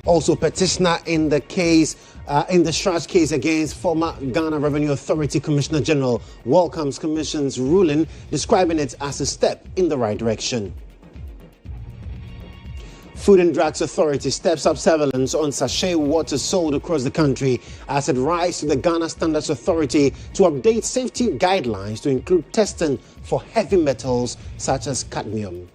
Also, petitioner in the case, in the discharge case against former Ghana Revenue Authority Commissioner General welcomes Commission's ruling, describing it as a step in the right direction. Food and Drugs Authority steps up surveillance on sachet water sold across the country as it writes to the Ghana Standards Authority to update safety guidelines to include testing for heavy metals such as cadmium.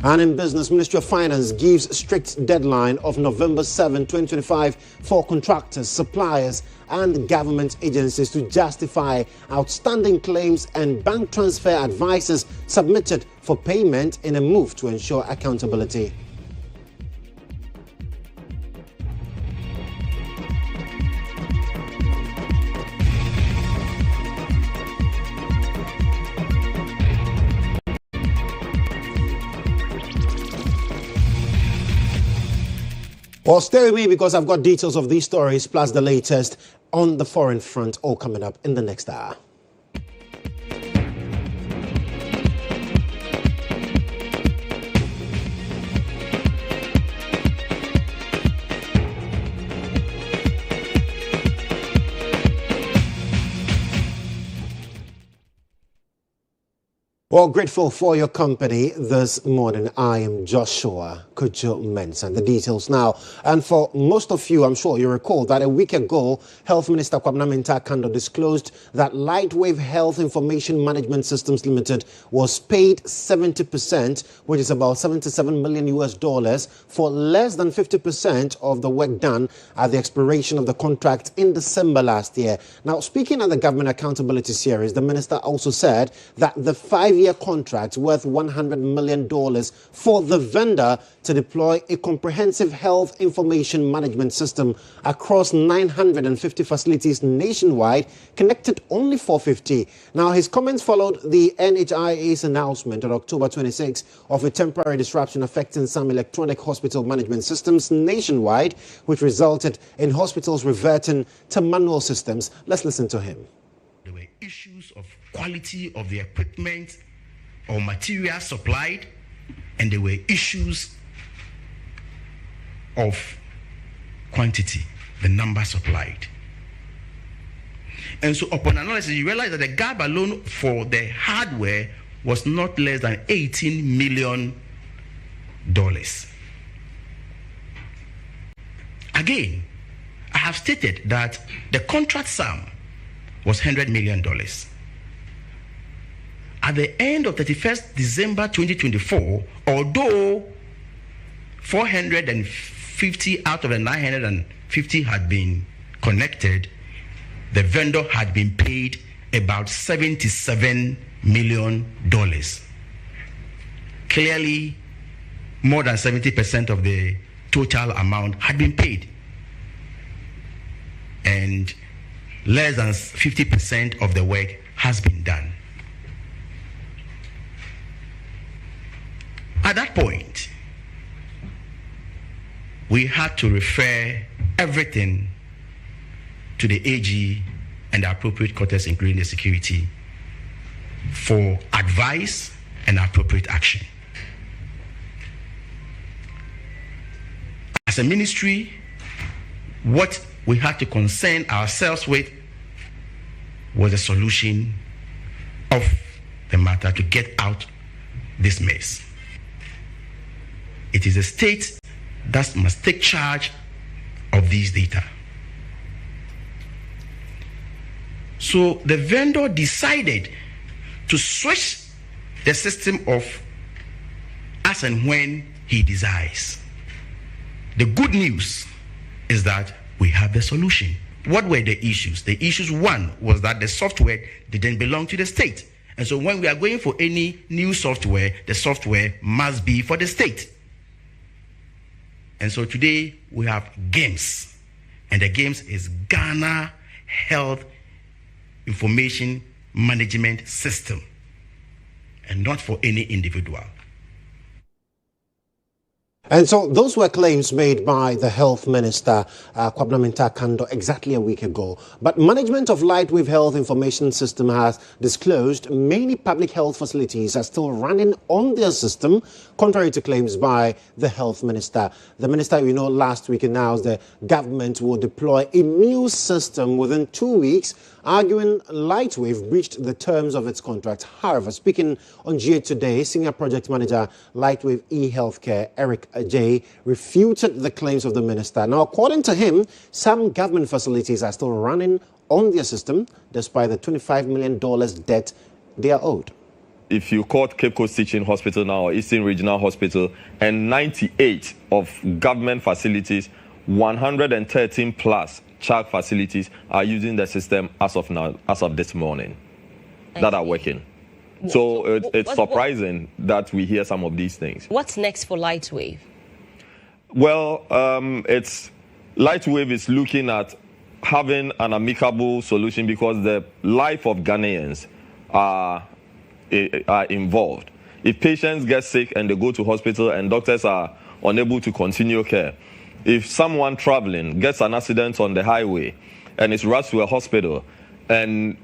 And in business, Ministry of Finance gives strict deadline of November 7, 2025 for contractors, suppliers and government agencies to justify outstanding claims and bank transfer advices submitted for payment in a move to ensure accountability. Well, stay with me because I've got details of these stories plus the latest on the foreign front all coming up in the next hour. Well, grateful for your company this morning. I am Joshua Kodjo Mensah. The details now. And for most of you, I'm sure you recall that a week ago, Health Minister Kwabena Mensah disclosed that Lightwave Health Information Management Systems Limited was paid 70%, which is about $77 million for less than 50% of the work done at the expiration of the contract in December last year. Now, speaking at the Government Accountability Series, the minister also said that the 5-year contract worth $100 million for the vendor to deploy a comprehensive health information management system across 950 facilities nationwide connected only 450. Now, his comments followed the NHIA's announcement on October 26 of a temporary disruption affecting some electronic hospital management systems nationwide, which resulted in hospitals reverting to manual systems. Let's listen to him. There were issues of quality of the equipment or materials supplied, and there were issues of quantity, the number supplied. And so upon analysis, you realize that the gap alone for the hardware was not less than $18 million. Again, I have stated that the contract sum was $100 million. At the end of 31st December 2024, although 450 out of the 950 had been connected, the vendor had been paid about $77 million. Clearly, more than 70% of the total amount had been paid, and less than 50% of the work has been done. At that point, we had to refer everything to the AG and the appropriate quarters, including the security, for advice and appropriate action. As a ministry, what we had to concern ourselves with was a solution of the matter to get out this mess. It is the state that must take charge of these data. So the vendor decided to switch the system of as and when he desires. The good news is that we have the solution. What were the issues? The issues, one, was that the software didn't belong to the state. And so when we are going for any new software, the software must be for the state. And so today we have GHOne, and the GHOne is Ghana Health Information Management System, and not for any individual. And so those were claims made by the Health Minister, Kwabena Mensah Kando, exactly a week ago. But management of Lightwave Health Information System has disclosed many public health facilities are still running on their system, contrary to claims by the Health Minister. The Minister, last week announced the government will deploy a new system within 2 weeks, arguing Lightwave breached the terms of its contract. However, speaking on GHOne today, Senior Project Manager, Lightwave eHealthcare, Eric J, refuted the claims of the minister. Now, according to him, some government facilities are still running on their system, despite the $25 million debt they are owed. If you caught Cape Coast Teaching Hospital now, or Eastern Regional Hospital, and 98 of government facilities, 113 plus child facilities are using the system as of now, as of this morning, that are working. So it's surprising that we hear some of these things. What's next for Lightwave? Well, Lightwave is looking at having an amicable solution because the life of Ghanaians are involved. If patients get sick and they go to hospital and doctors are unable to continue care, if someone traveling gets an accident on the highway and is rushed to a hospital and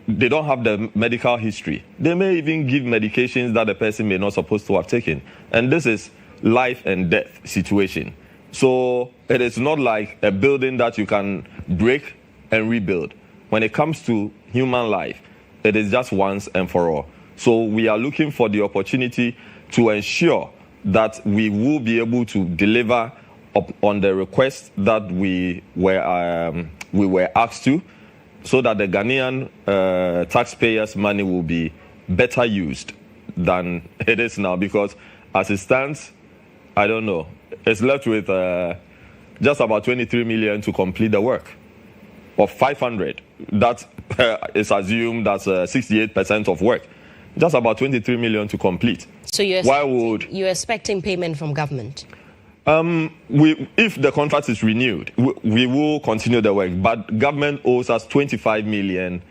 they don't have the medical history, they may even give medications that the person may not supposed to have taken. And this is life and death situation. So it is not like a building that you can break and rebuild. When it comes to human life, it is just once and for all. So we are looking for the opportunity to ensure that we will be able to deliver on the request that we were asked to, so that the Ghanaian taxpayers' money will be better used than it is now. Because as it stands, I don't know, it's left with just about 23 million to complete the work, of 500. That is assumed that's 68% of work. Just about 23 million to complete. So you're expecting payment from government? If the contract is renewed, we will continue the work, but government owes us 25 million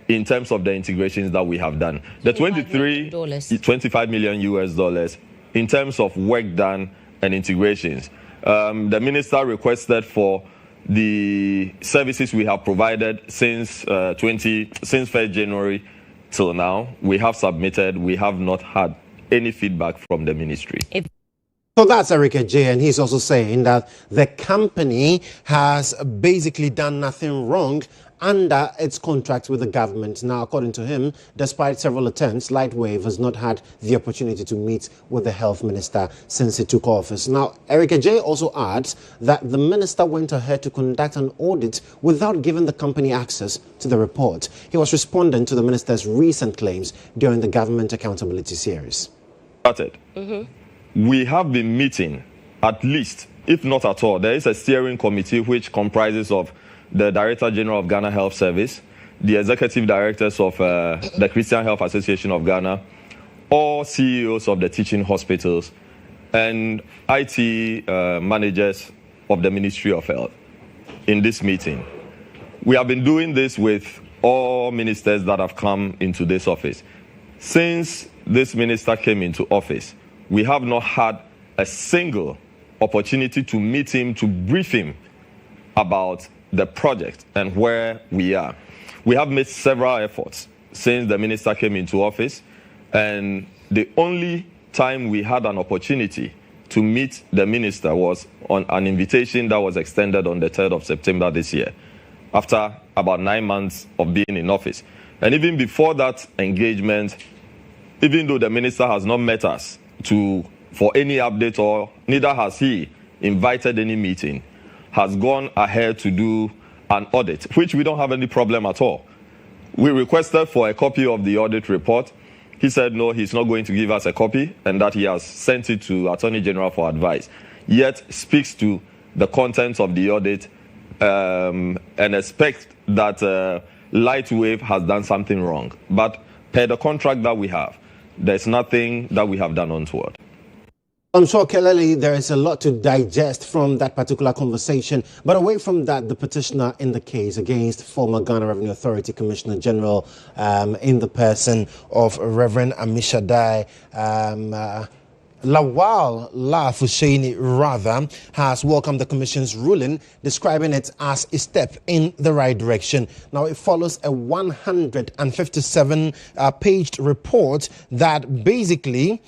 in terms of the integrations that we have done. The 25 million US dollars in terms of work done and integrations. The minister requested for the services we have provided since 1st January till now. We have submitted. We have not had any feedback from the ministry. So that's Eric J, and he's also saying that the company has basically done nothing wrong under its contract with the government. Now, according to him, despite several attempts, Lightwave has not had the opportunity to meet with the health minister since he took office. Now, Eric J also adds that the minister went ahead to conduct an audit without giving the company access to the report. He was responding to the minister's recent claims during the government accountability series. We have been meeting at least, if not at all. There is a steering committee which comprises of the Director General of Ghana Health Service, the Executive Directors of the Christian Health Association of Ghana, all CEOs of the teaching hospitals, and IT managers of the Ministry of Health in this meeting. We have been doing this with all ministers that have come into this office. Since this minister came into office, we have not had a single opportunity to meet him, to brief him about the project and where we are. We have made several efforts since the minister came into office, and the only time we had an opportunity to meet the minister was on an invitation that was extended on the 3rd of September this year, after about 9 months of being in office. And even before that engagement, even though the minister has not met us for any update, or neither has he invited any meeting, has gone ahead to do an audit, which we don't have any problem at all. We requested for a copy of the audit report. He said no, he's not going to give us a copy, and that he has sent it to Attorney General for advice. Yet speaks to the contents of the audit and expects that Lightwave has done something wrong. But per the contract that we have, there's nothing that we have done untoward. I'm sure, Kelly, there is a lot to digest from that particular conversation. But away from that, the petitioner in the case against former Ghana Revenue Authority Commissioner General in the person of Reverend Amishadai Lawal Lafushaini rather has welcomed the Commission's ruling, describing it as a step in the right direction. Now, it follows a 157-page report that basically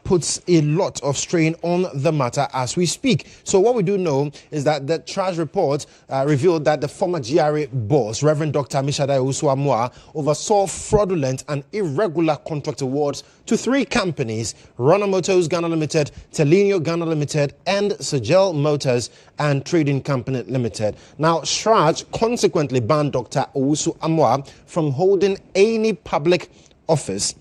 puts a lot of strain on the matter as we speak. So what we do know is that the trial report revealed that the former GRA boss, Reverend Dr. Mishada Usuamwa, oversaw fraudulent and irregular contract awards to 3 companies: Runner Motors Ghana Limited, Telenio Ghana Limited, and Sogel Motors and Trading Company Limited. Now, Shraj consequently banned Dr. Owusu Amwa from holding any public office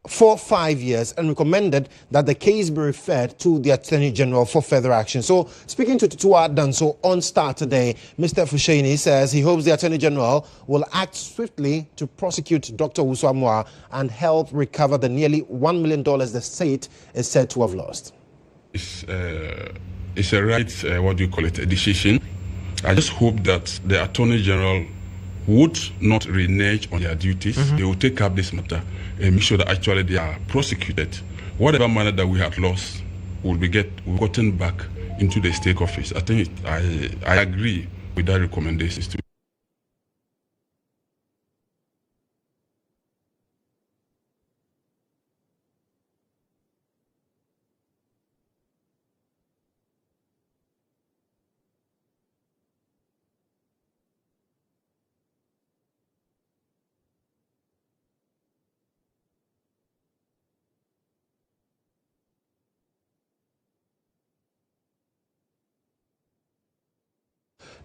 for 5 years and recommended that the case be referred to the Attorney General for further action. So, speaking to Tutua Danso on Star today, Mr. Fushaini says he hopes the Attorney General will act swiftly to prosecute Dr. Usuamwa and help recover the nearly $1 million the state is said to have lost. It's a right, a decision. I just hope that the Attorney General would not renege on their duties. They will take up this matter and make sure that actually they are prosecuted. Whatever money that we had lost will be gotten back into the state office. I think I agree with that recommendation too.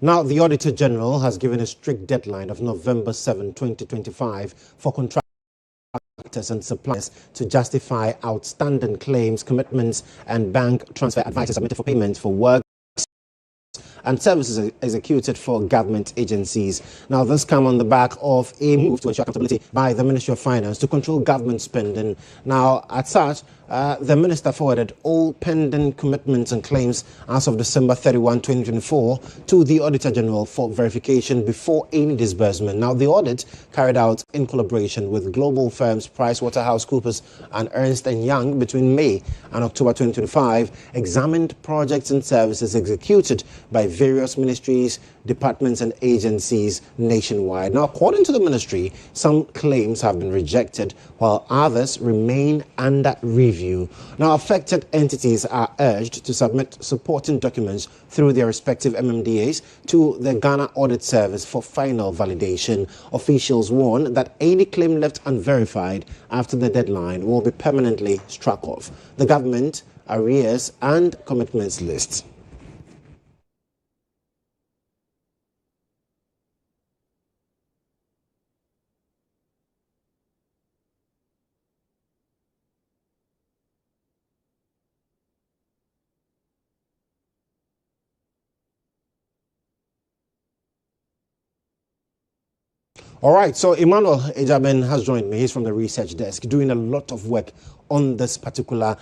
Now, the Auditor General has given a strict deadline of November 7, 2025 for contractors and suppliers to justify outstanding claims, commitments, and bank transfer advices submitted for payment for work and services executed for government agencies. Now, this comes on the back of a move to ensure accountability by the Ministry of Finance to control government spending. Now, at such, the Minister forwarded all pending commitments and claims as of December 31, 2024 to the Auditor General for verification before any disbursement. Now, the audit carried out in collaboration with global firms PricewaterhouseCoopers and Ernst & Young between May and October 2025 examined projects and services executed by various ministries, departments and agencies nationwide. Now, according to the ministry, some claims have been rejected while others remain under review. Now, affected entities are urged to submit supporting documents through their respective MMDAs to the Ghana Audit Service for final validation. Officials warn that any claim left unverified after the deadline will be permanently struck off the government arrears and commitments list. All right, so Emmanuel Ejaben has joined me. He's from the research desk, doing a lot of work on this particular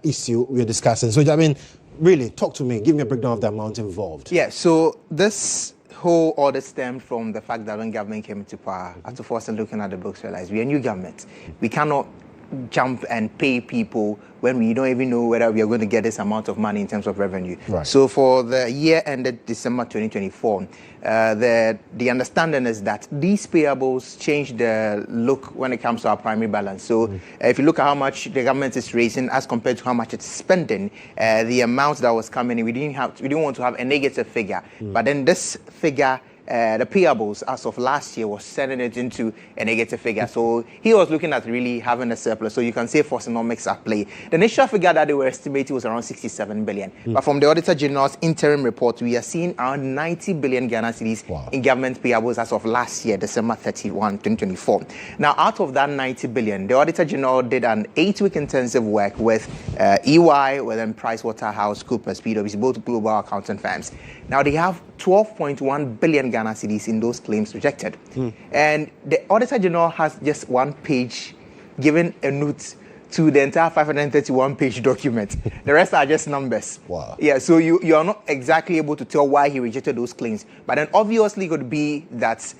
issue we're discussing. So, Ejaben, really, talk to me. Give me a breakdown of the amount involved. Yeah, so this whole order stemmed from the fact that when government came into power, after first looking at the books, realized we're a new government. We cannot jump and pay people when we don't even know whether we are going to get this amount of money in terms of revenue. Right. So for the year ended December 2024, the understanding is that these payables change the look when it comes to our primary balance. So if you look at how much the government is raising as compared to how much it's spending, the amount that was coming in, we didn't want to have a negative figure. But then this figure, the payables as of last year was sending it into a negative figure. So he was looking at really having a surplus. So you can say Forcenomics at play. The initial figure that they were estimating was around 67 billion. But from the Auditor General's interim report, we are seeing around 90 billion Ghana cedis in government payables as of last year, December 31, 2024. Now, out of that 90 billion, the Auditor General did an 8-week intensive work with EY, with then PricewaterhouseCoopers, PwC, both global accounting firms. Now, they have 12.1 billion Ghana cedis in those claims rejected. And the Auditor General has just one page giving a note to the entire 531-page document. The rest are just numbers. Wow. Yeah, so you are not exactly able to tell why he rejected those claims. But then obviously it could be that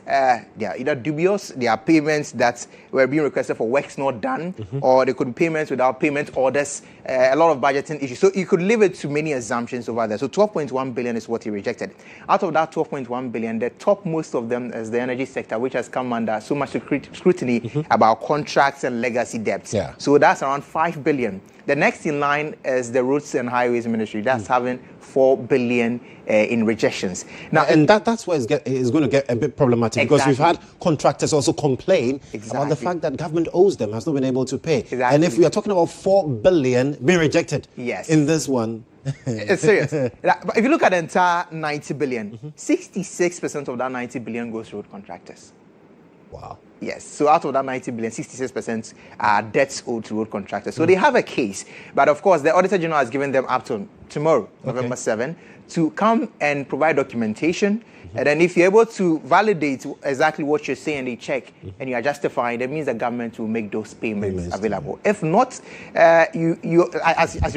they are either dubious, there are payments that were being requested for works not done, or there could be payments without payment orders, a lot of budgeting issues. So you could leave it to many assumptions over there. So 12.1 billion is what he rejected. Out of that 12.1 billion, the top most of them is the energy sector, which has come under so much scrutiny about contracts and legacy debts. Yeah. So that's around 5 billion. The next in line is the Roads and Highways Ministry. That's having 4 billion in rejections. Now, and that's where it's going to get a bit problematic, because we've had contractors also complain about the fact that government owes them, has not been able to pay. Exactly. And if we are talking about 4 billion being rejected in this one. It's serious. But if you look at the entire 90 billion, 66% of that 90 billion goes to road contractors. Wow. Yes, so out of that 90 billion, 66% are debts owed to road contractors. So they have a case. But of course, the Auditor General has given them up to tomorrow, November 7, to come and provide documentation. And then if you're able to validate exactly what you're saying, they check, and you are justifying, that means the government will make those payments available. If not, as you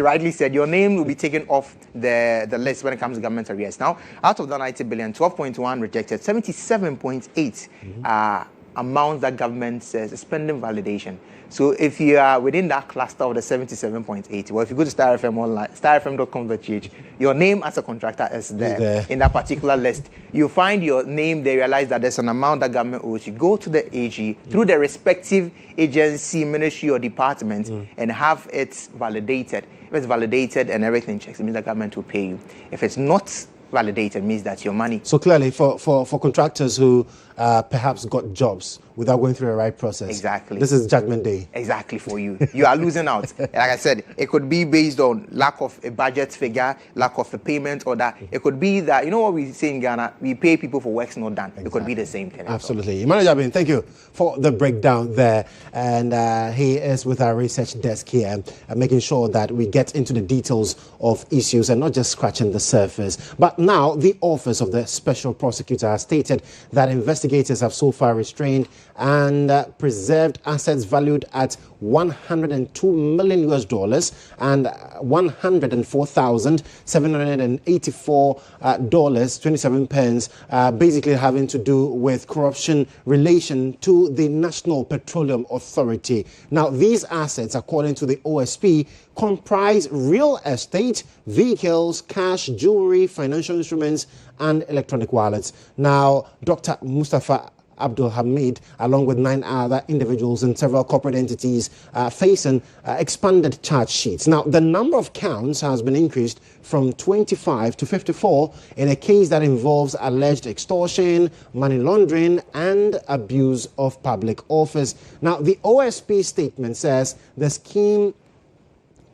rightly said, your name will be taken off the list when it comes to government arrears. Now, out of the 90 billion, 12.1 rejected, 77.8 amount that government says is pending validation. So if you are within that cluster of the 77.8, well, if you go to Star FM online, starfm.com.gh, your name as a contractor is there in that particular list. You find your name, they realize that there's an amount that government owes you. Go to the AG through the respective agency, ministry, or department and have it validated. If it's validated and everything checks, it means the government will pay you. If it's not validated, means that's your money. So clearly, for contractors who perhaps got jobs without going through the right process. Exactly. This is Judgment Day. Exactly for you. You are losing out. Like I said, it could be based on lack of a budget figure, lack of a payment, or that. It could be that, you know what we say in Ghana, we pay people for works not done. Exactly. It could be the same thing. Absolutely. Manager Jabin, thank you for the breakdown there. And he is with our research desk here, making sure that we get into the details of issues and not just scratching the surface. But now, the Office of the Special Prosecutor has stated that investigators have so far restrained and preserved assets valued at $102 million and $104,784.27, basically having to do with corruption relation to the National Petroleum Authority. Now, these assets, according to the OSP, comprise real estate, vehicles, cash, jewelry, financial instruments, and electronic wallets. Now, Dr. Mustafa Abdul Hamid, along with 9 other individuals and several corporate entities, facing expanded charge sheets. Now, the number of counts has been increased from 25 to 54 in a case that involves alleged extortion, money laundering, and abuse of public office. Now, the OSP statement says the scheme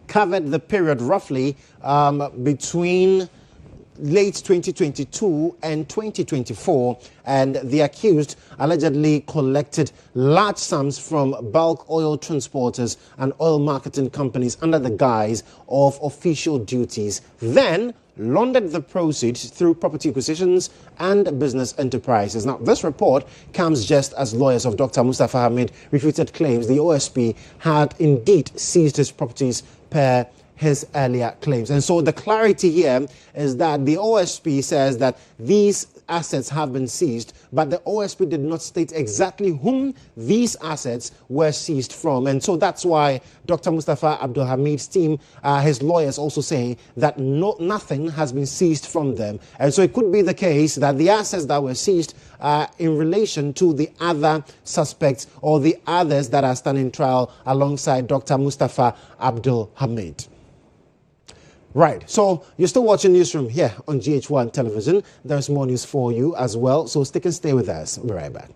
covered the period roughly between late 2022 and 2024, and the accused allegedly collected large sums from bulk oil transporters and oil marketing companies under the guise of official duties, then laundered the proceeds through property acquisitions and business enterprises. Now, this report comes just as lawyers of Dr. Mustafa Hamid refuted claims the OSP had indeed seized his properties per his earlier claims. And so the clarity here is that the OSP says that these assets have been seized, but the OSP did not state exactly whom these assets were seized from. And so that's why Dr. Mustafa Abdul Hamid's team, his lawyers also say that nothing has been seized from them. And so it could be the case that the assets that were seized in relation to the other suspects or the others that are standing trial alongside Dr. Mustafa Abdul Hamid. Right, so you're still watching Newsroom here on GHOne television. There's more news for you as well, so stick and stay with us. We'll be right back.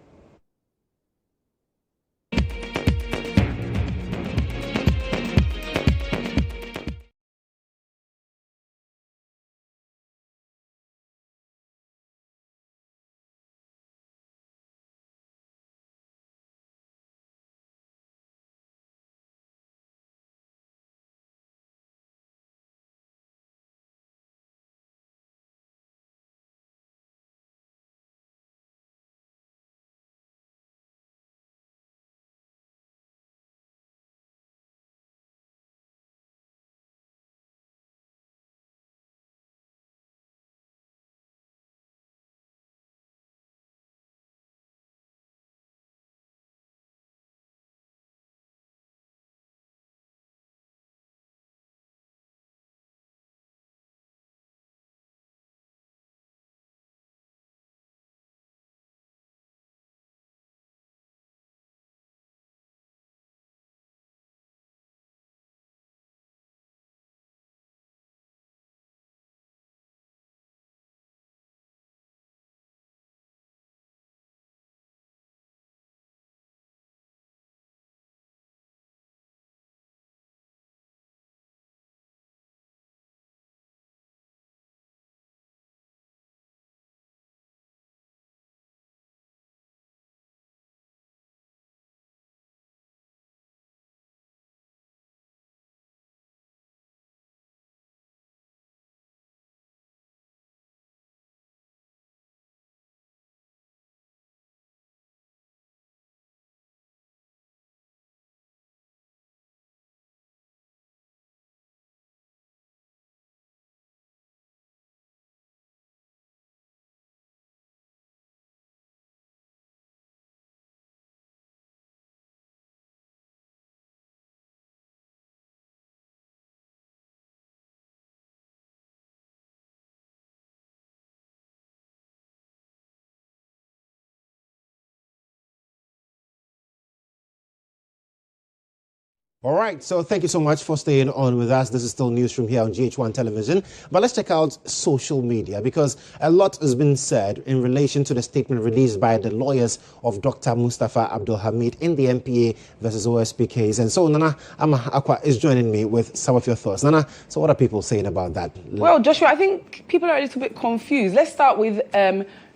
All right, so thank you so much for staying on with us. This is still Newsroom here on GHOne Television. But let's check out social media, because a lot has been said in relation to the statement released by the lawyers of Dr. Mustafa Abdul Hamid in the MPA versus OSP case. And so Nana Akwa is joining me with some of your thoughts. Nana, so what are people saying about that? Well, Joshua, I think people are a little bit confused. Let's start with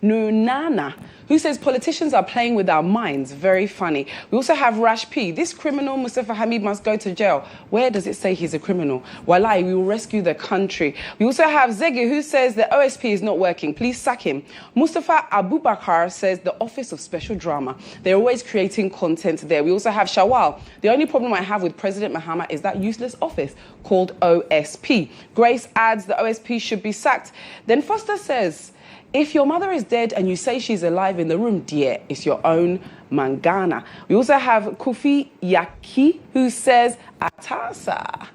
Nunana, who says politicians are playing with our minds. Very funny. We also have Rash P. This criminal, Mustafa Hamid, must go to jail. Where does it say he's a criminal? Wallahi, we will rescue the country. We also have Zege, who says the OSP is not working. Please sack him. Mustafa Abubakar says the Office of Special Drama. They're always creating content there. We also have Shawal. The only problem I have with President Mahama is that useless office called OSP. Grace adds the OSP should be sacked. Then Foster says, if your mother is dead and you say she's alive in the room, dear, it's your own mangana. We also have Kofi Yaki, who says, Atasa.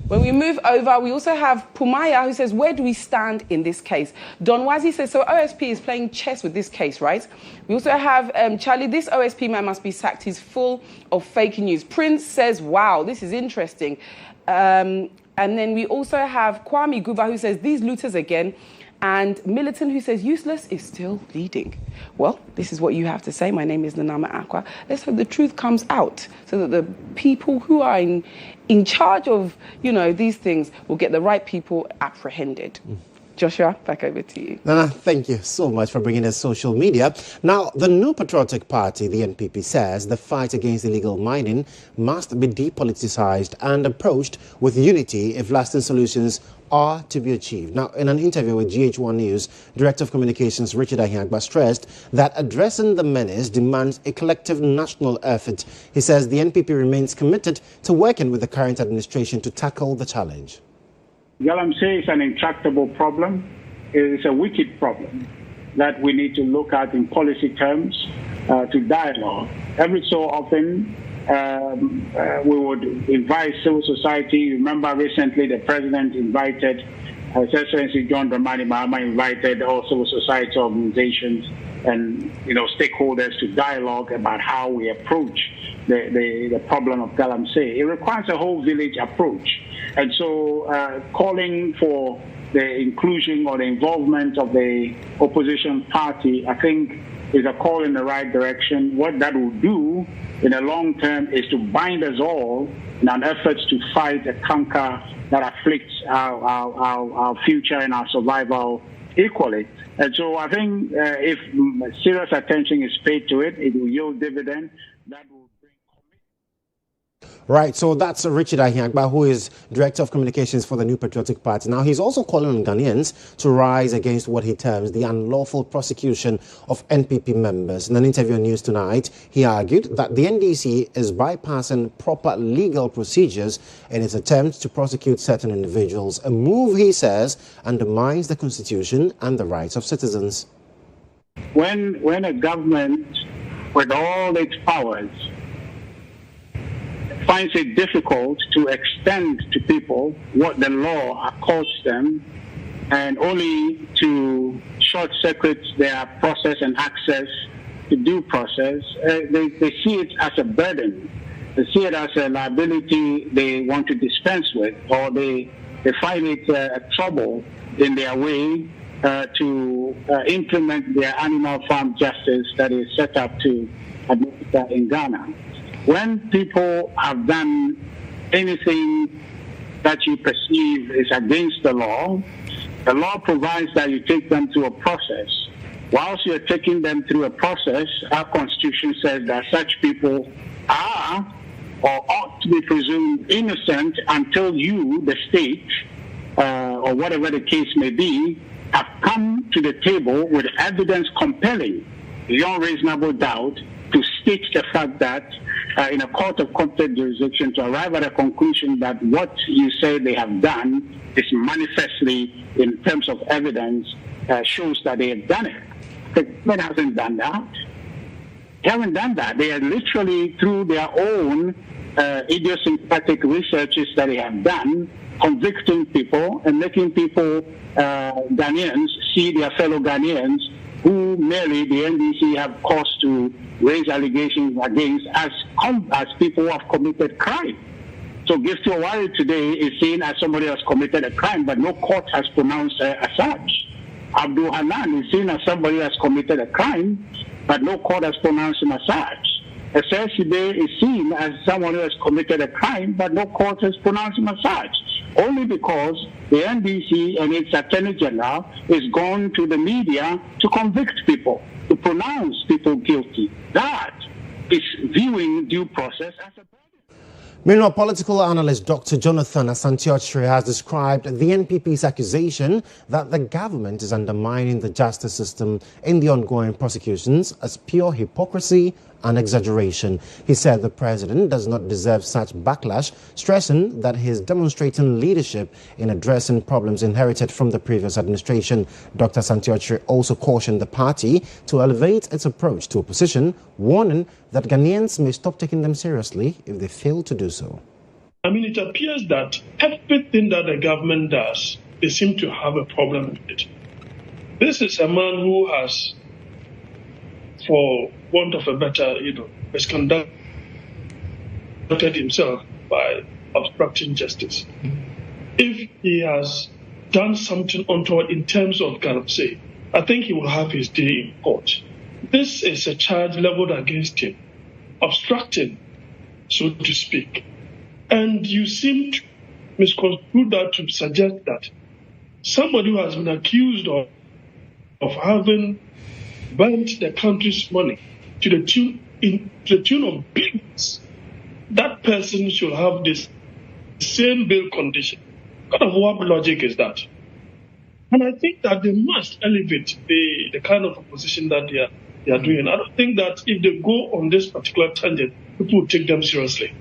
When we move over, we also have Pumaya, who says, where do we stand in this case? Don Wazi says, so OSP is playing chess with this case, right? We also have Charlie, this OSP man must be sacked. He's full of fake news. Prince says, wow, this is interesting. And then we also have Kwame Guba, who says, these looters again. And Militant, who says, useless is still leading. Well, this is what you have to say. My name is Nanama Aqua. Let's hope the truth comes out so that the people who are in charge of, these things will get the right people apprehended. Joshua, back over to you. Nana, thank you so much for bringing us social media. Now, the New Patriotic Party, the NPP, says the fight against illegal mining must be depoliticized and approached with unity if lasting solutions are to be achieved. Now, in an interview with GHOne News, Director of Communications Richard Ahiagba stressed that addressing the menace demands a collective national effort. He says the NPP remains committed to working with the current administration to tackle the challenge. Galamsey is an intractable problem. It is a wicked problem that we need to look at in policy terms to dialogue. Every so often, we would invite civil society. Remember recently the president invited, His Excellency John Dramani Mahama invited all civil society organizations and stakeholders to dialogue about how we approach the problem of Galamsey. It requires a whole village approach. And so calling for the inclusion or the involvement of the opposition party, I think, is a call in the right direction. What that will do in the long term is to bind us all in an effort to fight a canker that afflicts our future and our survival equally. And so I think if serious attention is paid to it, it will yield dividend. That will bring commitment. Right, so that's Richard Ahiagba, who is Director of Communications for the New Patriotic Party. Now, he's also calling on Ghanaians to rise against what he terms the unlawful prosecution of NPP members. In an interview on News Tonight, he argued that the NDC is bypassing proper legal procedures in its attempt to prosecute certain individuals, a move, he says, undermines the Constitution and the rights of citizens. When a government, with all its powers, finds it difficult to extend to people what the law accords them and only to short-circuit their process and access to due process, they see it as a burden. They see it as a liability they want to dispense with, or they find it a trouble in their way to implement their animal farm justice that is set up to administer in Ghana. When people have done anything that you perceive is against the law provides that you take them through a process. Whilst you're taking them through a process, our Constitution says that such people are or ought to be presumed innocent until you, the state, or whatever the case may be, have come to the table with evidence compelling beyond reasonable doubt to state the fact that in a court of competent jurisdiction to arrive at a conclusion that what you say they have done is manifestly, in terms of evidence, shows that they have done it. The government hasn't done that. They haven't done that. They are literally, through their own idiosyncratic researches that they have done, convicting people and making people, Ghanaians, see their fellow Ghanaians who merely the NDC have caused to raise allegations against as people who have committed crime. So Gift Owari today is seen as somebody who has committed a crime, but no court has pronounced her as such. Abdul Hanan is seen as somebody who has committed a crime, but no court has pronounced him as such. Esesibe is seen as someone who has committed a crime, but no court has pronounced him as such. Only because the NDC and its Attorney General is gone to the media to convict people, to pronounce people guilty. That is viewing due process as a... Meanwhile, political analyst Dr. Jonathan Asante-Okyere has described the NPP's accusation that the government is undermining the justice system in the ongoing prosecutions as pure hypocrisy and exaggeration. He said the president does not deserve such backlash, stressing that he is demonstrating leadership in addressing problems inherited from the previous administration. Dr. Asante-Okyere also cautioned the party to elevate its approach to opposition, warning that Ghanaians may stop taking them seriously if they fail to do so. I mean, it appears that everything that the government does, they seem to have a problem with it. This is a man who has, for want of a better, misconducted himself by obstructing justice. If he has done something untoward in terms of galamsey, I think he will have his day in court. This is a charge leveled against him, obstructing, so to speak. And you seem to misconstrue that to suggest that somebody who has been accused of having burnt the country's money to the tune of billions, that person should have this same bail condition. What kind of what logic is that? And I think that they must elevate the kind of opposition that they are doing. I don't think that if they go on this particular tangent, people will take them seriously.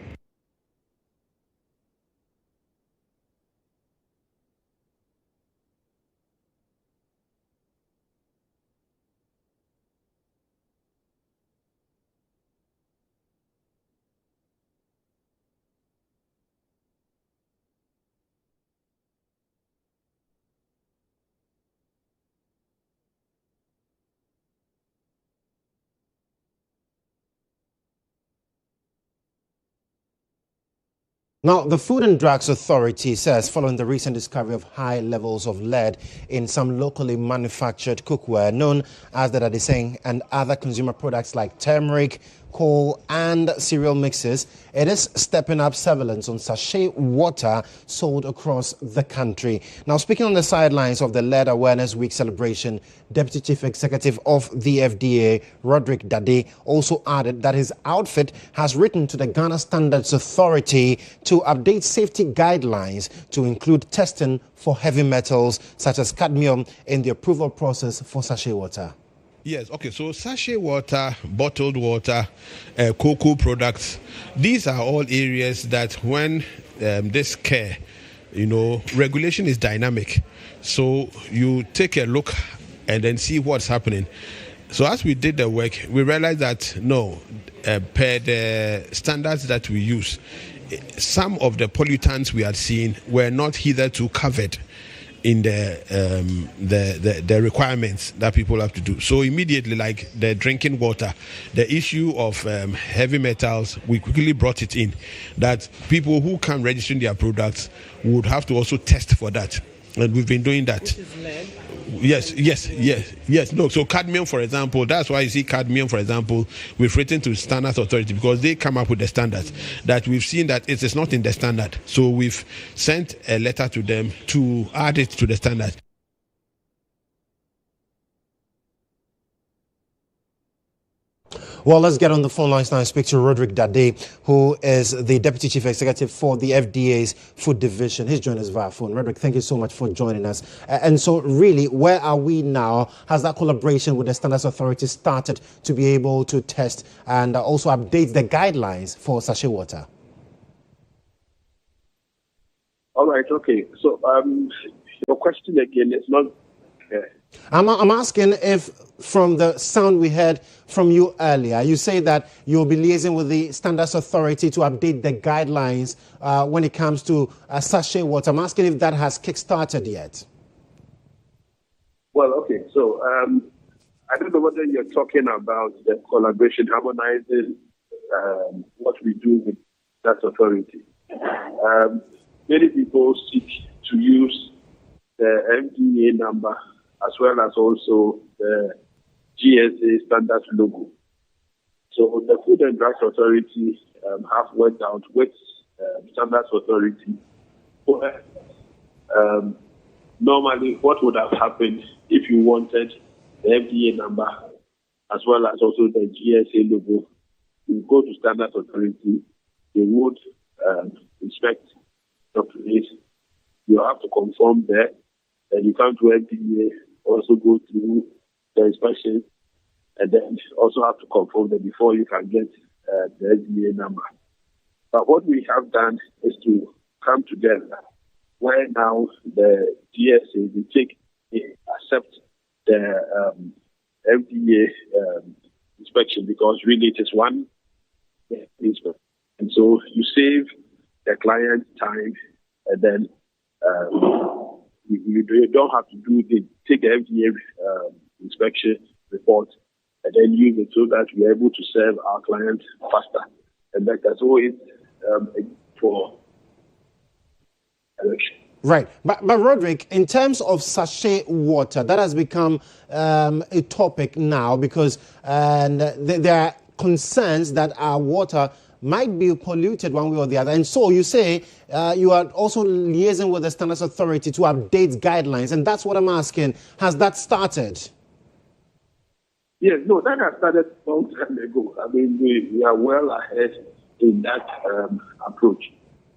Now, the Food and Drugs Authority says following the recent discovery of high levels of lead in some locally manufactured cookware known as the Dadiseng and other consumer products like turmeric, coal and cereal mixes, it is stepping up surveillance on sachet water sold across the country. Now, speaking on the sidelines of the Lead Awareness Week celebration, Deputy Chief Executive of the FDA, Roderick Dade, also added that his outfit has written to the Ghana Standards Authority to update safety guidelines to include testing for heavy metals such as cadmium in the approval process for sachet water. Yes, okay, so sachet water, bottled water, cocoa products, these are all areas that when this care, regulation is dynamic. So you take a look and then see what's happening. So as we did the work, we realized that per the standards that we use, some of the pollutants we had seen were not hitherto covered in the requirements that people have to do. So immediately, like the drinking water, the issue of heavy metals, we quickly brought it in that people who come registering their products would have to also test for that. And we've been doing that. Which is lead? Yes. No, so cadmium, for example, that's why you see cadmium, for example, we've written to Standards Authority because they come up with the standards that we've seen that it is not in the standard. So we've sent a letter to them to add it to the standard. Well, let's get on the phone lines now and speak to Roderick Dade, who is the Deputy Chief Executive for the FDA's Food Division. He's joined us via phone. Roderick, thank you so much for joining us. And so really, where are we now? Has that collaboration with the Standards Authority started to be able to test and also update the guidelines for sachet water? All right, okay. So your question again is not... I'm asking if, from the sound we heard from you earlier, you say that you'll be liaising with the Standards Authority to update the guidelines when it comes to sachet water. I'm asking if that has kick-started yet. Well, okay. So I don't know whether you're talking about the collaboration, harmonizing what we do with that authority. Many people seek to use the MDA number as well as also the GSA standard logo. So the Food and Drugs Authority have worked out with Standards Authority. Normally, what would have happened if you wanted the FDA number as well as also the GSA logo? You go to Standards Authority, they would inspect your place. You have to conform there, and you come to FDA, also go through the inspection, and then also have to conform that before you can get the FDA number. But what we have done is to come together where now the GSA, they accept the FDA inspection, because really it is one inspection. And so you save the client time, and then you don't have to take the FDA inspection report and then use it so that we're able to serve our clients faster. And that's always for election. Right. But Roderick, in terms of sachet water, that has become a topic now, because there are concerns that our water might be polluted one way or the other. And so you say you are also liaising with the Standards Authority to update guidelines. And that's what I'm asking. Has that started? Yes, no, that has started a long time ago. I mean, we are well ahead in that approach.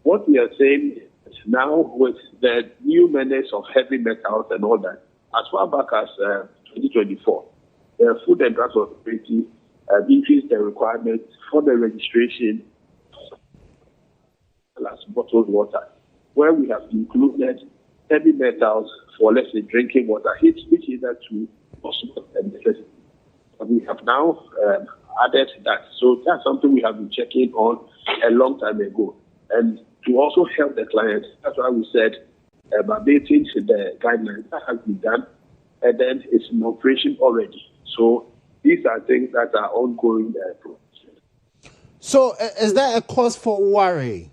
What we are saying is now with the new menace of heavy metals and all that, as far back as 2024, the Food and Drugs Authority increased the requirements for the registration as bottled water, where we have included heavy metals for, let's say, drinking water, which is that to possible and necessity. We have now added that. So that's something we have been checking on a long time ago. And to also help the clients, that's why we said updating the guidelines. That has been done, and then it's in operation already. So these are things that are ongoing. So is there a cause for worry?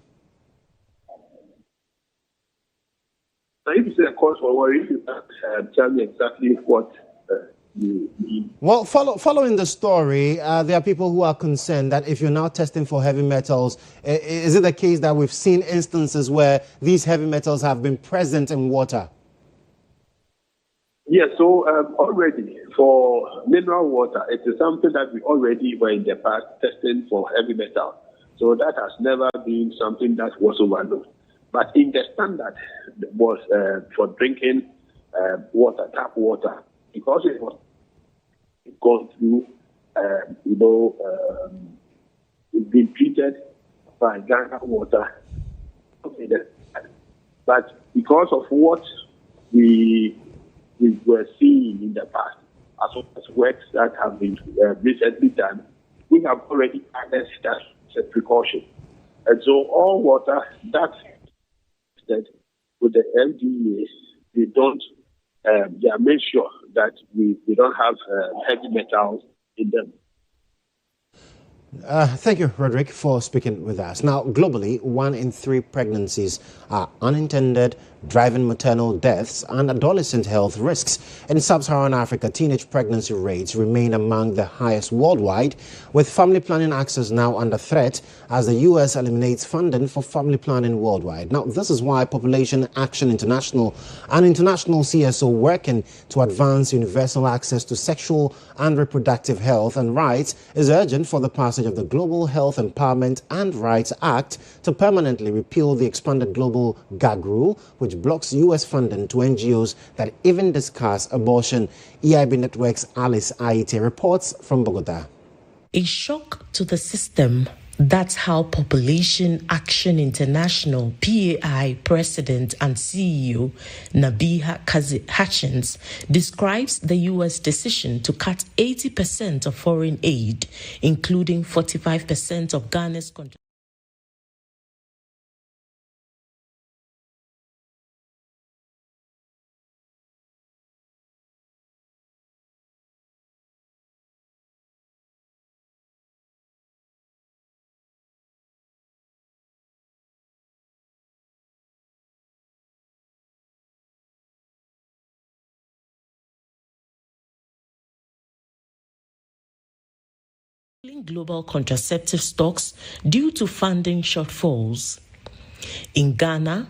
Now, if you say a cause for worry, you can tell me exactly what you mean. Well, following the story, there are people who are concerned that if you're now testing for heavy metals, is it the case that we've seen instances where these heavy metals have been present in water? Yes, so already for mineral water, it is something that we already were in the past testing for heavy metal. So that has never been something that was overlooked. But in the standard was for drinking water, tap water, because it was gone through, it's been treated by Ghana water. Okay, but because of what we were seeing in the past, as well as works that have been recently done, we have already added that as a precaution. And so all water that with the FDA, they don't, they make sure that we don't have heavy metals in them. Thank you, Roderick, for speaking with us. Now, globally, 1 in 3 pregnancies are unintended, driving maternal deaths and adolescent health risks. In sub-Saharan Africa, teenage pregnancy rates remain among the highest worldwide, with family planning access now under threat as the U.S. eliminates funding for family planning worldwide. Now, this is why Population Action International and international CSO working to advance universal access to sexual and reproductive health and rights is urgent for the passage of the Global Health Empowerment and Rights Act to permanently repeal the expanded global gag rule, which blocks U.S. funding to NGOs that even discuss abortion. EIB Network's Alice Aite reports from Bogota. A shock to the system. That's how Population Action International, PAI President and CEO Nabiha Kazi Hutchins describes the U.S. decision to cut 80% of foreign aid, including 45% of Ghana's contribution. global contraceptive stocks due to funding shortfalls. In Ghana,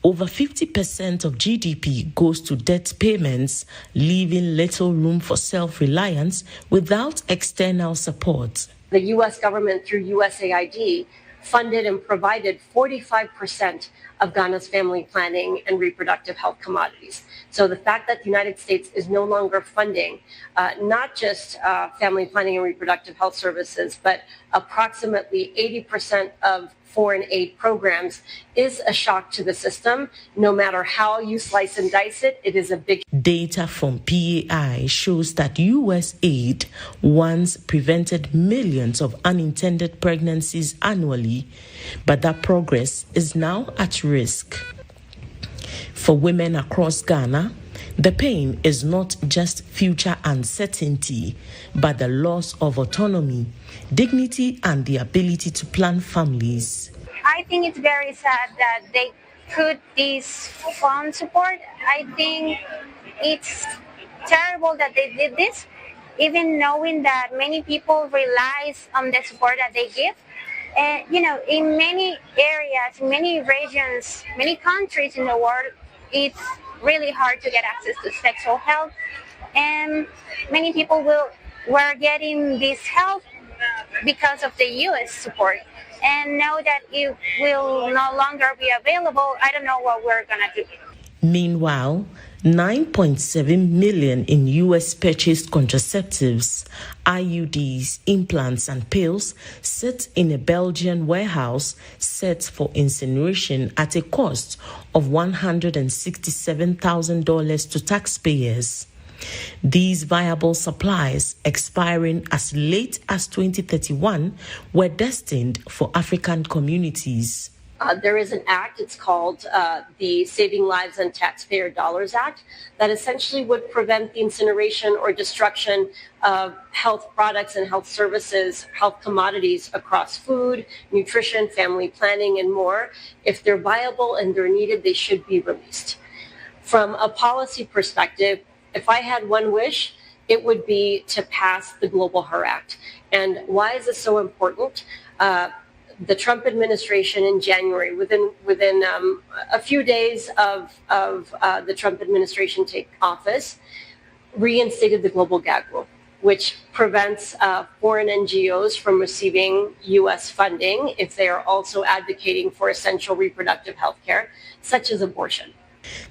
over 50% of GDP goes to debt payments, leaving little room for self-reliance without external support. The U.S. government, through USAID, funded and provided 45% of Ghana's family planning and reproductive health commodities. So the fact that the United States is no longer funding not just family planning and reproductive health services, but approximately 80% of foreign aid programs is a shock to the system. No matter how you slice and dice it, it is a big... Data from PAI shows that U.S. aid once prevented millions of unintended pregnancies annually, but that progress is now at risk. For women across Ghana, the pain is not just future uncertainty, but the loss of autonomy, dignity, and the ability to plan families. I think it's very sad that they put this fund support. I think it's terrible that they did this, even knowing that many people rely on the support that they give. And, in many areas, many regions, many countries in the world, it's really hard to get access to sexual health. And many people were getting this help because of the U.S. support. And now that it will no longer be available, I don't know what we're going to do. Meanwhile, 9.7 million in U.S. purchased contraceptives, IUDs, implants, and pills sit in a Belgian warehouse set for incineration at a cost of $167,000 to taxpayers. These viable supplies, expiring as late as 2031, were destined for African communities. There is an act, it's called the Saving Lives and Taxpayer Dollars Act, that essentially would prevent the incineration or destruction of health products and health services, health commodities across food, nutrition, family planning, and more. If they're viable and they're needed, they should be released. From a policy perspective, if I had one wish, it would be to pass the Global HER Act. And why is this so important? The Trump administration in January, within a few days of the Trump administration take office, reinstated the global gag rule, which prevents foreign NGOs from receiving U.S. funding if they are also advocating for essential reproductive health care, such as abortion.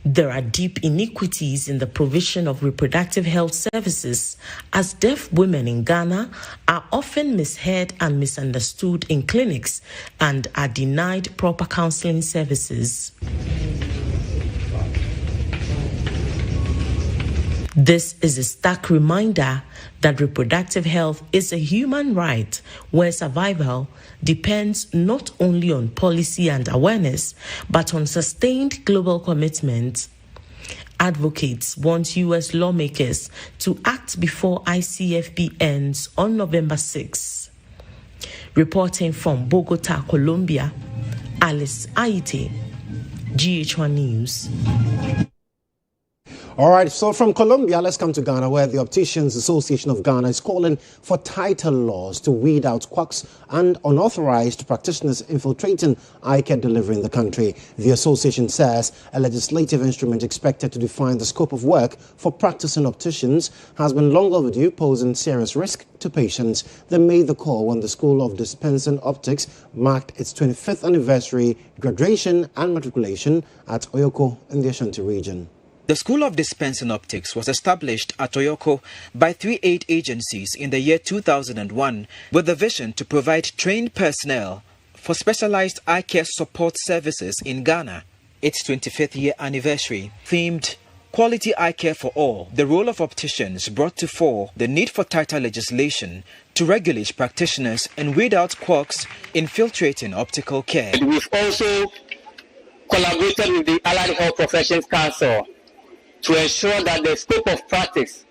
There are deep inequities in the provision of reproductive health services, as deaf women in Ghana are often misheard and misunderstood in clinics and are denied proper counseling services. This is a stark reminder that reproductive health is a human right where survival depends not only on policy and awareness, but on sustained global commitment. Advocates want U.S. lawmakers to act before ICFP ends on November 6. Reporting from Bogota, Colombia, Alice Aite, GHOne News. All right, so from Colombia, let's come to Ghana, where the Opticians Association of Ghana is calling for tighter laws to weed out quacks and unauthorized practitioners infiltrating eye care delivery in the country. The association says a legislative instrument expected to define the scope of work for practicing opticians has been long overdue, posing serious risk to patients. They made the call when the School of Dispensing Optics marked its 25th anniversary graduation and matriculation at Oyoko in the Ashanti region. The School of Dispensing Optics was established at Oyoko by 3 aid agencies in the year 2001 with the vision to provide trained personnel for specialized eye care support services in Ghana. Its 25th year anniversary themed Quality Eye Care for All. The role of opticians brought to fore the need for tighter legislation to regulate practitioners and weed out quacks infiltrating optical care. We've also collaborated with the Allied Health Professions Council to ensure that the scope of practice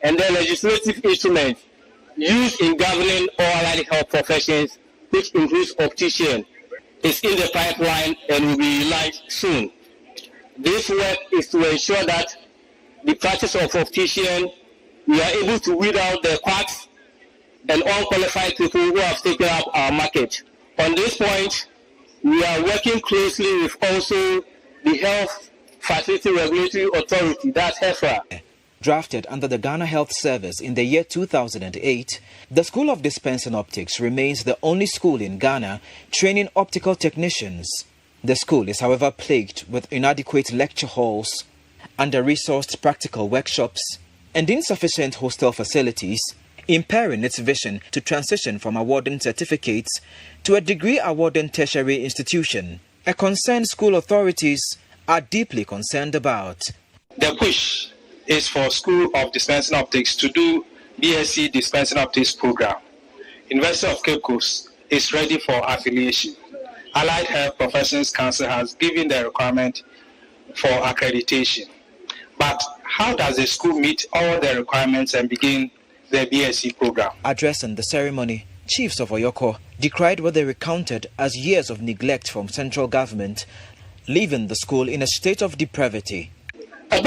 and the legislative instruments used in governing all allied health professions, which includes optician, is in the pipeline and will be realized soon. This work is to ensure that the practice of optician, we are able to weed out the quacks, and unqualified people who have taken up our market. On this point, we are working closely with also the Health Facility Regulatory Authority, that's HEFRA. Drafted under the Ghana Health Service in the year 2008, the School of Dispensing Optics remains the only school in Ghana training optical technicians. The school is, however, plagued with inadequate lecture halls, under-resourced practical workshops, and insufficient hostel facilities, impairing its vision to transition from awarding certificates to a degree-awarding tertiary institution, a concern school authorities are deeply concerned about. The push is for School of Dispensing Optics to do BSc Dispensing Optics program. University of Cape Coast is ready for affiliation. Allied Health Professions Council has given the requirement for accreditation. But how does the school meet all the requirements and begin the BSc program? Addressing the ceremony, chiefs of Oyoko decried what they recounted as years of neglect from central government, leaving the school in a state of depravity. A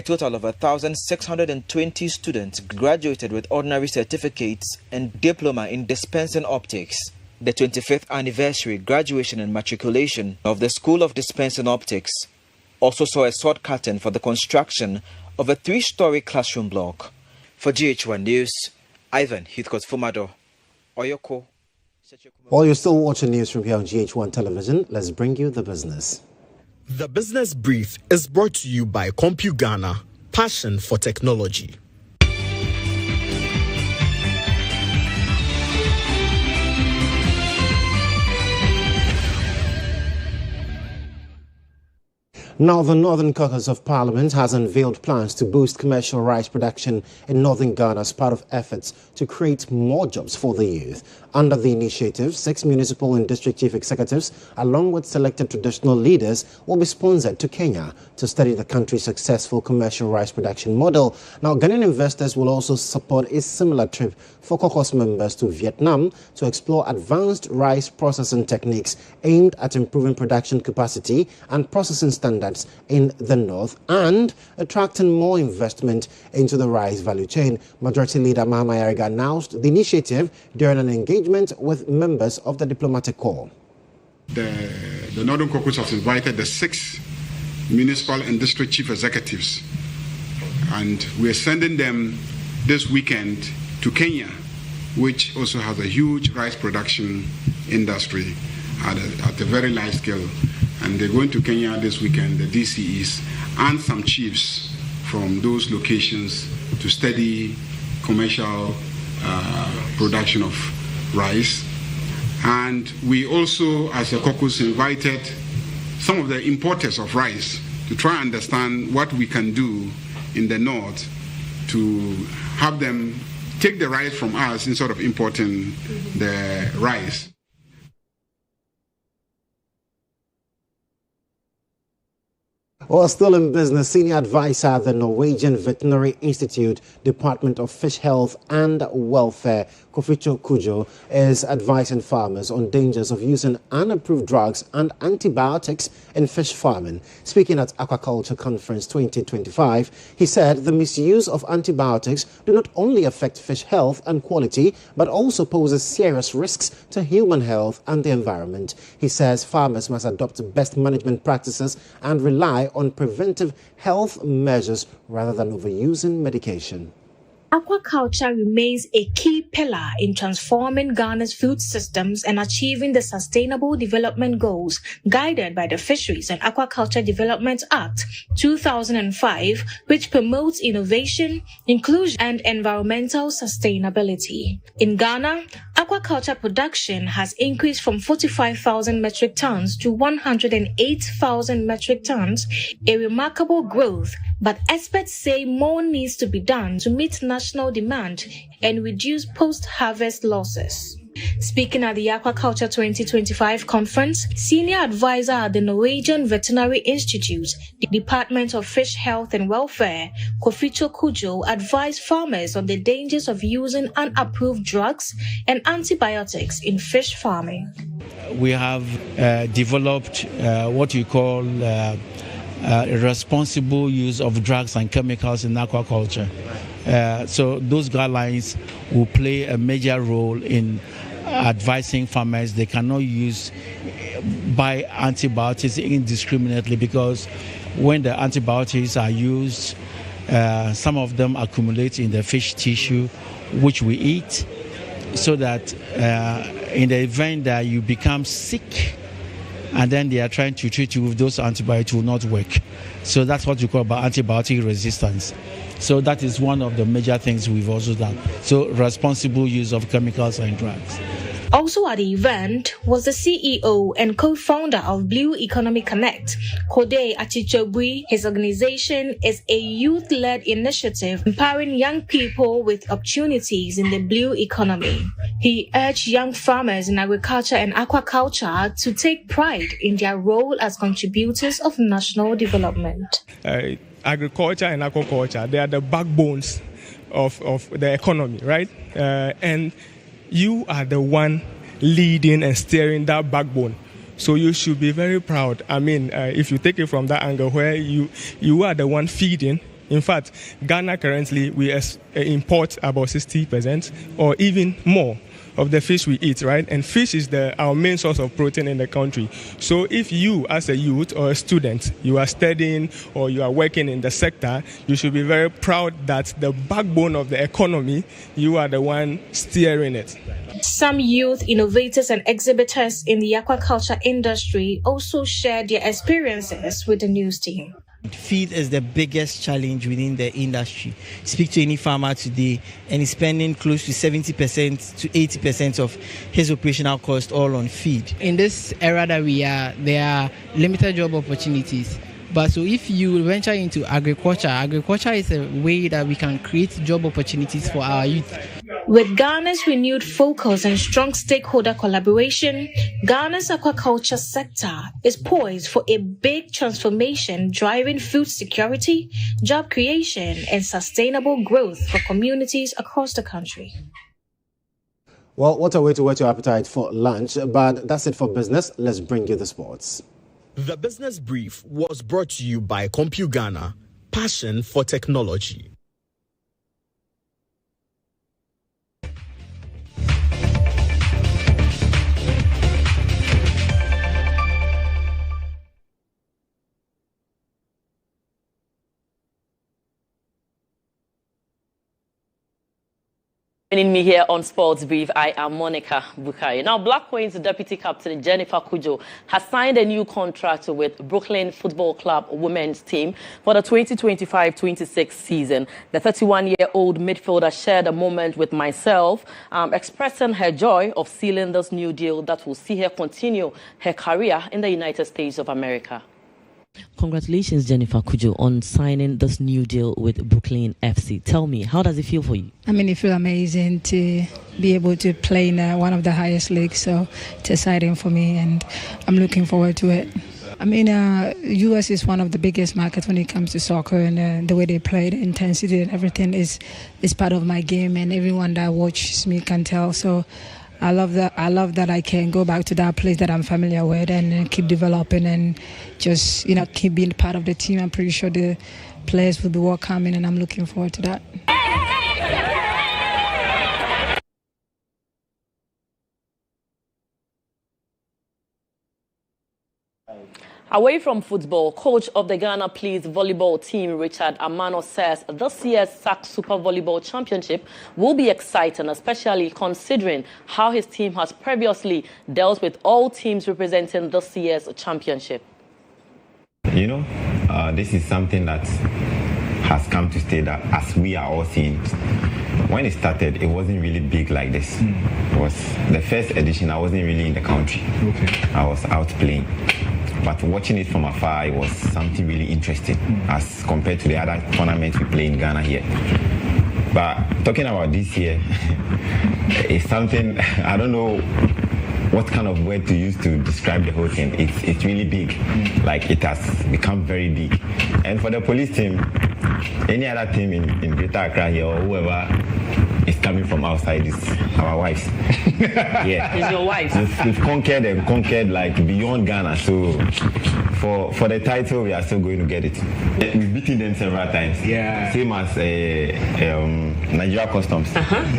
total of 1,620 students graduated with ordinary certificates and diploma in dispensing optics. The 25th anniversary graduation and matriculation of the School of Dispensing Optics also saw a sword curtain for the construction of a 3-story classroom block. For GHOne News, Ivan Heathcote Fumado, Oyoko. While you're still watching news from here on GHOne Television, let's bring you the business. The Business Brief is brought to you by CompuGhana, passion for technology. Now, the Northern Caucus of Parliament has unveiled plans to boost commercial rice production in northern Ghana as part of efforts to create more jobs for the youth. Under the initiative, 6 municipal and district chief executives, along with selected traditional leaders, will be sponsored to Kenya to study the country's successful commercial rice production model. Now, Ghanaian investors will also support a similar trip for caucus members to Vietnam to explore advanced rice processing techniques aimed at improving production capacity and processing standards in the north and attracting more investment into the rice value chain. Majority Leader Mahama Yariga announced the initiative during an engagement with members of the diplomatic corps. The Northern Caucus has invited the 6 municipal and district chief executives, and we are sending them this weekend to Kenya, which also has a huge rice production industry at a very large scale. And they're going to Kenya this weekend, the DCEs, and some chiefs from those locations to study commercial production of rice. And we also, as a caucus, invited some of the importers of rice to try and understand what we can do in the north to have them take the rice from us instead of importing the rice. Well, still in business, senior advisor at the Norwegian Veterinary Institute, Department of Fish Health and Welfare, Kodjo, is advising farmers on dangers of using unapproved drugs and antibiotics in fish farming. Speaking at Aquaculture Conference 2025, he said the misuse of antibiotics do not only affect fish health and quality, but also poses serious risks to human health and the environment. He says farmers must adopt best management practices and rely on preventive health measures rather than overusing medication. Aquaculture remains a key pillar in transforming Ghana's food systems and achieving the Sustainable Development Goals guided by the Fisheries and Aquaculture Development Act 2005, which promotes innovation, inclusion, and environmental sustainability. In Ghana, aquaculture production has increased from 45,000 metric tons to 108,000 metric tons, a remarkable growth, but experts say more needs to be done to meet national demand and reduce post-harvest losses. Speaking at the Aquaculture 2025 conference, senior advisor at the Norwegian Veterinary Institute, the Department of Fish Health and Welfare, Kodjo, advised farmers on the dangers of using unapproved drugs and antibiotics in fish farming. We have developed what we call responsible use of drugs and chemicals in aquaculture. So those guidelines will play a major role in advising farmers they cannot buy antibiotics indiscriminately, because when the antibiotics are used, some of them accumulate in the fish tissue which we eat, so that in the event that you become sick and then they are trying to treat you with those antibiotics, will not work. So that's what we call about antibiotic resistance. So that is one of the major things we've also done. So responsible use of chemicals and drugs. Also at the event was the CEO and co-founder of Blue Economy Connect, Kodjo. His organization is a youth-led initiative empowering young people with opportunities in the blue economy. He urged young farmers in agriculture and aquaculture to take pride in their role as contributors of national development. Agriculture and aquaculture, they are the backbones of the economy, right? And you are the one leading and steering that backbone. So you should be very proud. I mean, if you take it from that angle where you are the one feeding. In fact, Ghana currently, we import about 60% or even more of the fish we eat, right? And fish is our main source of protein in the country. So if you, as a youth or a student, you are studying or you are working in the sector, you should be very proud that the backbone of the economy, you are the one steering it. Some youth innovators and exhibitors in the aquaculture industry also shared their experiences with the news team. Feed is the biggest challenge within the industry. Speak to any farmer today and he's spending close to 70% to 80% of his operational cost all on feed. In this era that we are, there are limited job opportunities. But so if you venture into agriculture is a way that we can create job opportunities for our youth. With Ghana's renewed focus and strong stakeholder collaboration, Ghana's aquaculture sector is poised for a big transformation, driving food security, job creation, and sustainable growth for communities across the country. Well, what a way to whet your appetite for lunch, but that's it for business. Let's bring you the sports. The Business Brief was brought to you by CompuGhana, passion for technology. Joining me here on Sports Brief, I am Monica Bukai. Now, Black Queen's deputy captain Jennifer Kodjo has signed a new contract with Brooklyn Football Club women's team for the 2025-26 season. The 31-year-old midfielder shared a moment with myself, expressing her joy of sealing this new deal that will see her continue her career in the United States of America. Congratulations, Jennifer Kodjo, on signing this new deal with Brooklyn FC. Tell me, how does it feel for you? I mean, it feels amazing to be able to play in one of the highest leagues, so it's exciting for me and I'm looking forward to it. I mean, U.S. is one of the biggest markets when it comes to soccer, and the way they play, the intensity and everything is part of my game, and everyone that watches me can tell. So I love that I can go back to that place that I'm familiar with and keep developing and just, keep being part of the team. I'm pretty sure the players will be welcoming, and I'm looking forward to that. Away from football, coach of the Ghana Police volleyball team, Richard Amano, says this year's SAC Super Volleyball Championship will be exciting, especially considering how his team has previously dealt with all teams representing this year's championship. This is something that has come to stay, that as we are all seeing. When it started, it wasn't really big like this. It was the first edition. I wasn't really in the country. Okay. I was out playing. But watching it from afar, it was something really interesting as compared to the other tournaments we play in Ghana here. But talking about this year, it's something, I don't know what kind of word to use to describe the whole thing. It's really big. Like, it has become very big. And for the police team, any other team in Greater Accra here or whoever is coming from outside is our wives. Yeah. It's your wives. We've conquered like beyond Ghana. So for the title, we are still going to get it. We've beaten them several times. Yeah. Same as Nigeria Customs.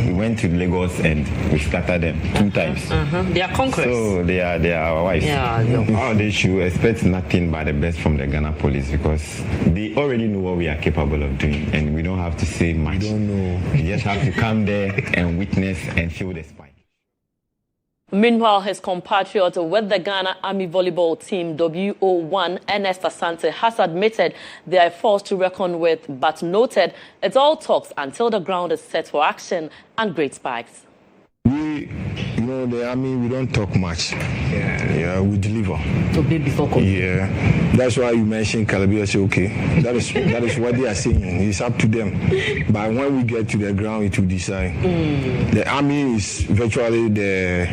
We went to Lagos and we scattered them 2 times. They are conquerors. So they are our wives. Yeah. They should expect nothing but the best from the Ghana police, because they already know what we are capable of doing, and we don't have to say much. We don't know. We just have to come there and witness and feel the spine. Meanwhile, his compatriot with the Ghana Army volleyball team, GHOne, Ernest Asante, has admitted they are a force to reckon with, but noted it's all talks until the ground is set for action and great spikes. The army, we don't talk much. Yeah, we deliver. To be before COVID. Yeah, that's why you mentioned Calabria. Say, okay, that is what they are saying. It's up to them. But when we get to the ground, it will decide. The army is virtually the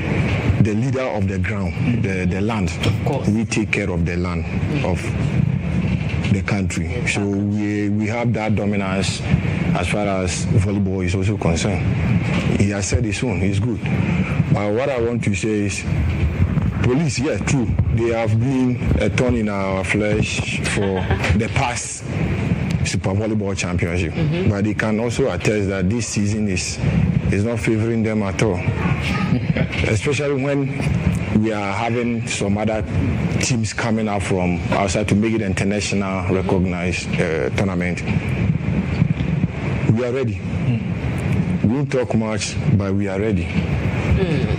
leader of the ground, the land. Of course. We take care of the land of the country. Exactly. So we have that dominance as far as volleyball is also concerned. He has said his own, he's good. But what I want to say is, police, yeah, true. They have been a thorn in our flesh for the past Super Volleyball Championship. But they can also attest that this season is not favoring them at all. Especially when we are having some other teams coming up from outside to make it an international recognized tournament. We are ready. We won't talk much, but we are ready.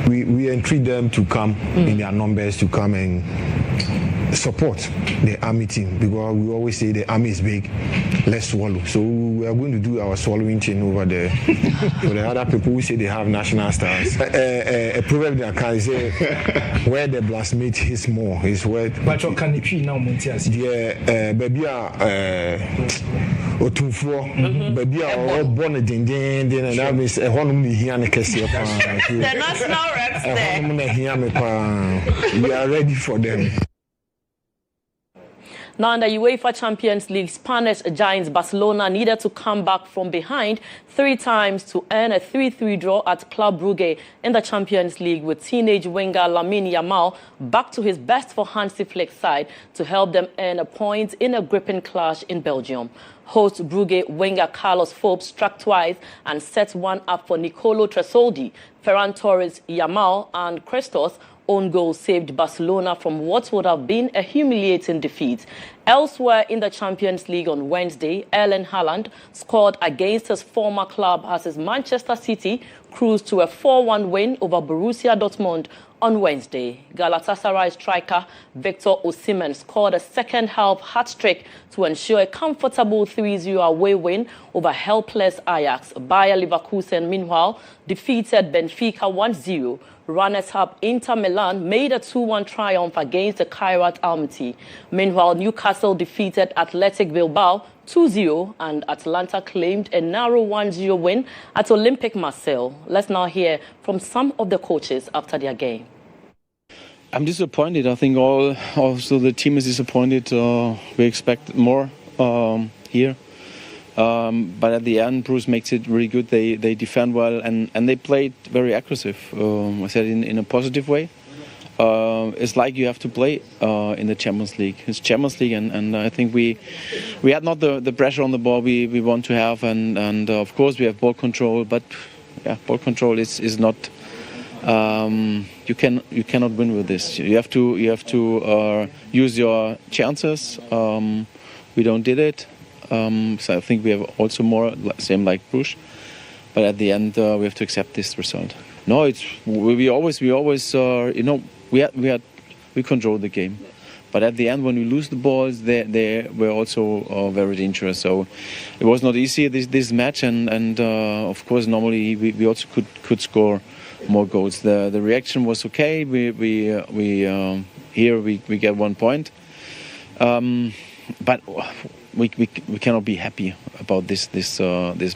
We entreat them to come in their numbers, to come and support the army team, because we always say the army is big, let's swallow. So we are going to do our swallowing thing over there. For the other people who say they have national stars, a proverb that can say, where the blacksmith hits more is where. But what can it now, yeah, baby, Otunfo, baby, all born a ding, and that means a honum here and a cassia. The national reps there. We are ready for them. Now, in the UEFA Champions League, Spanish giants Barcelona needed to come back from behind 3 times to earn a 3-3 draw at Club Brugge in the Champions League, with teenage winger Lamine Yamal back to his best for Hansi Flick's side to help them earn a point in a gripping clash in Belgium. Host Brugge winger Carlos Forbes struck twice and set one up for Nicolo Tresoldi. Ferran Torres, Yamal and Christos own goal saved Barcelona from what would have been a humiliating defeat. Elsewhere in the Champions League on Wednesday, Erling Haaland scored against his former club as his Manchester City cruised to a 4-1 win over Borussia Dortmund on Wednesday. Galatasaray striker Victor Osimhen scored a second-half hat-trick to ensure a comfortable 3-0 away win over helpless Ajax. Bayer Leverkusen, meanwhile, defeated Benfica 1-0. Runners-up Inter Milan made a 2-1 triumph against the Kairat Almaty. Meanwhile, Newcastle defeated Athletic Bilbao 2-0, and Atalanta claimed a narrow 1-0 win at Olympique Marseille. Let's now hear from some of the coaches after their game. I'm disappointed. I think also the team is disappointed. We expect more here. But at the end, Bruce makes it really good. They defend well and they played very aggressive. I said in a positive way. It's like you have to play in the Champions League. It's Champions League, and I think we had not the pressure on the ball we want to have, and of course we have ball control. But yeah, ball control is not. You cannot win with this. You have to use your chances. We don't did it. So I think we have also more same like Bruges, but at the end we have to accept this result. No, we always we control the game, but at the end when we lose the balls, they were also very dangerous. So it was not easy this match, and of course normally we also could score more goals. The reaction was okay. We here we get 1 point, but we cannot be happy about this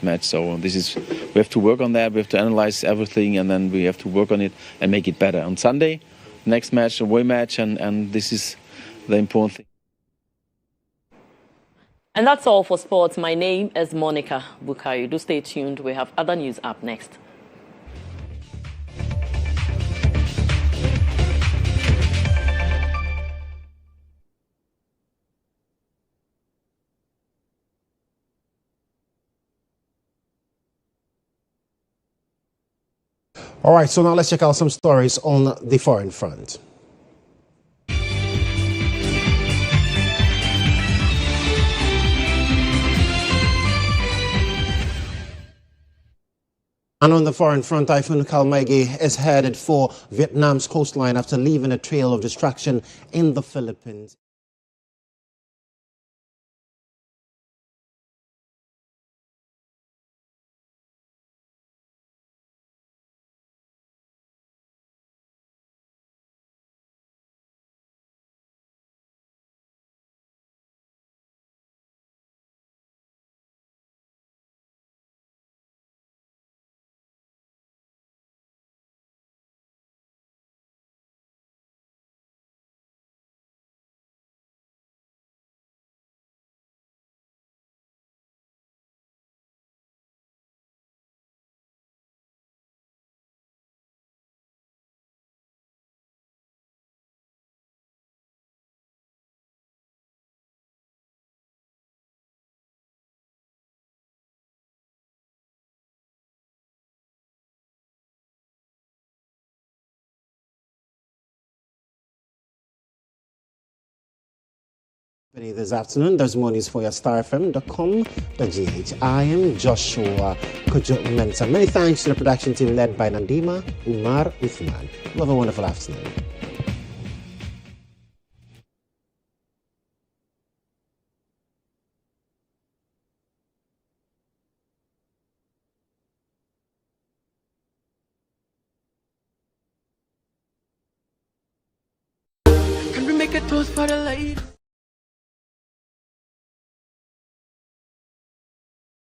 match. So we have to work on that. We have to analyze everything, and then we have to work on it and make it better. On Sunday, next match, away match, and this is the important thing. And that's all for sports. My name is Monica Bukayo. Do stay tuned. We have other news up next. All right, so now let's check out some stories on the foreign front. And on the foreign front, Typhoon Kalmagi is headed for Vietnam's coastline after leaving a trail of destruction in the Philippines. This afternoon, there's more news for you at starfm.com.gh. I am Joshua Kodjo Mensah. Many thanks to the production team led by Nandima Umar Uthman. Have a wonderful afternoon. Can we make a toast for the ladies?